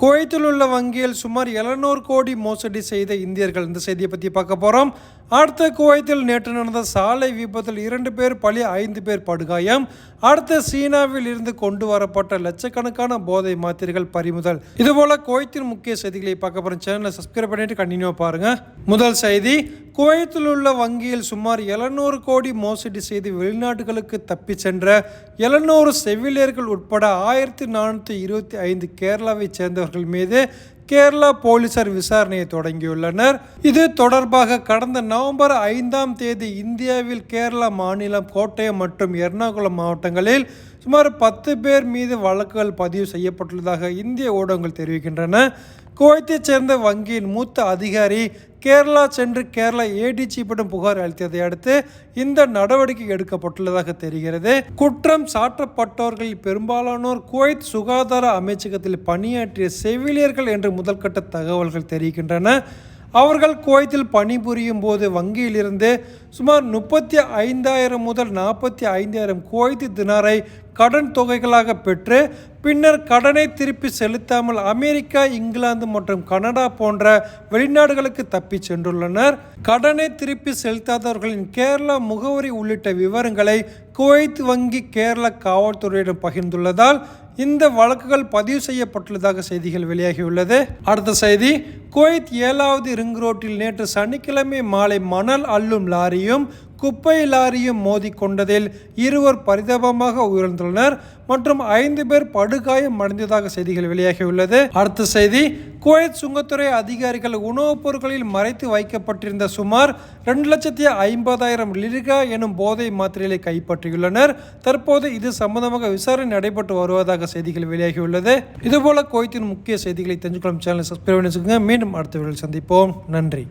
குவைத்தில் உள்ள வங்கியில் சுமார் 700 கோடி மோசடி செய்த இந்தியர்கள். இந்த செய்தியை பற்றி பார்க்க போகிறோம். அடுத்த குவைத்தில் நேற்று நடந்த சாலை விபத்தில் 2 பேர் பலி, 5 பேர் படுகாயம். அடுத்த சீனாவில் இருந்து கொண்டு வரப்பட்ட லட்சக்கணக்கான போதை மாத்திரைகள் பறிமுதல். இதுபோல குவைத்தின் முக்கிய செய்திகளை பார்க்க போகிறோம். சேனலை சப்ஸ்கிரைப் பண்ணிட்டு கண்டினியூ பாருங்க. முதல் செய்தி, குவைத்தில் உள்ள வங்கியில் சுமார் 700 கோடி மோசடி செய்து வெளிநாடுகளுக்கு தப்பி சென்ற 700 செவிலியர்கள் உட்பட 1425 கேரளாவை சேர்ந்தவர்கள் மீது கேரளா போலீசார் விசாரணையை தொடங்கியுள்ளனர். இது தொடர்பாக கடந்த நவம்பர் 5ஆம் தேதி இந்தியாவில் கேரளா மாநிலம் கோட்டயம் மற்றும் எர்ணாகுளம் மாவட்டங்களில் சுமார் 10 பேர் மீது வழக்குகள் பதிவு செய்யப்பட்டுள்ளதாக இந்திய ஊடகங்கள் தெரிவிக்கின்றன. குவைத்தைச் சேர்ந்த வங்கியின் மூத்த அதிகாரி கேரளா சென்று கேரளா ஏடிஜிபியிடம் புகார் அளித்ததை அடுத்து இந்த நடவடிக்கை எடுக்கப்பட்டுள்ளதாக தெரிகிறது. குற்றம் சாட்டப்பட்டவர்களில் பெரும்பாலானோர் குவைத் சுகாதார அமைச்சகத்தில் பணியாற்றிய செவிலியர்கள் என்று முதல்கட்ட தகவல்கள் தெரிவிக்கின்றன. அவர்கள் குவைத்தில் பணிபுரியும் போது வங்கியிலிருந்து சுமார் 35,000 முதல் 45,000 குவைத் தினாரை கடன் தொகைகளாக பெற்று பின்னர் கடனை திருப்பி செலுத்தாமல் அமெரிக்கா, இங்கிலாந்து மற்றும் கனடா போன்ற வெளிநாடுகளுக்கு தப்பி சென்றுள்ளனர். கடனை திருப்பி செலுத்தாதவர்களின் கேரளா முகவரி உள்ளிட்ட விவரங்களை குவைத் வங்கி கேரளா காவல்துறையிடம் பகிர்ந்துள்ளதால் இந்த வழக்குகள் பதிவு செய்யப்பட்டுள்ளதாக செய்திகள் வெளியாகியுள்ளது. அடுத்த செய்தி, குவைத் 7வது ரிங் ரோட்டில் நேற்று சனிக்கிழமை மாலை மணல் அள்ளும் லாரியும் குப்பை லாரியும் மோதி கொண்டதில் 2 பரிதாபமாக உயிரிழந்துள்ளனர் மற்றும் 5 பேர் படுகாயம் அடைந்ததாக செய்திகள் வெளியாகியுள்ளது. அடுத்த செய்தி, குவைத் சுங்கத்துறை அதிகாரிகள் உணவுப் பொருட்களில் மறைத்து வைக்கப்பட்டிருந்த சுமார் 2,50,000 லிர்கா எனும் போதை மாத்திரைகளை கைப்பற்றியுள்ளனர். தற்போது இது சம்பந்தமாக விசாரணை நடைபெற்று வருவதாக செய்திகள் வெளியாகியுள்ளது. இதுபோல குவைத்தின் முக்கிய செய்திகளை தெரிஞ்சுக்கொள்ளும் சேனலை சப்ஸ்கிரைப் பண்ணி வச்சுக்கோங்க. மீண்டும் அடுத்த வீடியோவில் சந்திப்போம். நன்றி.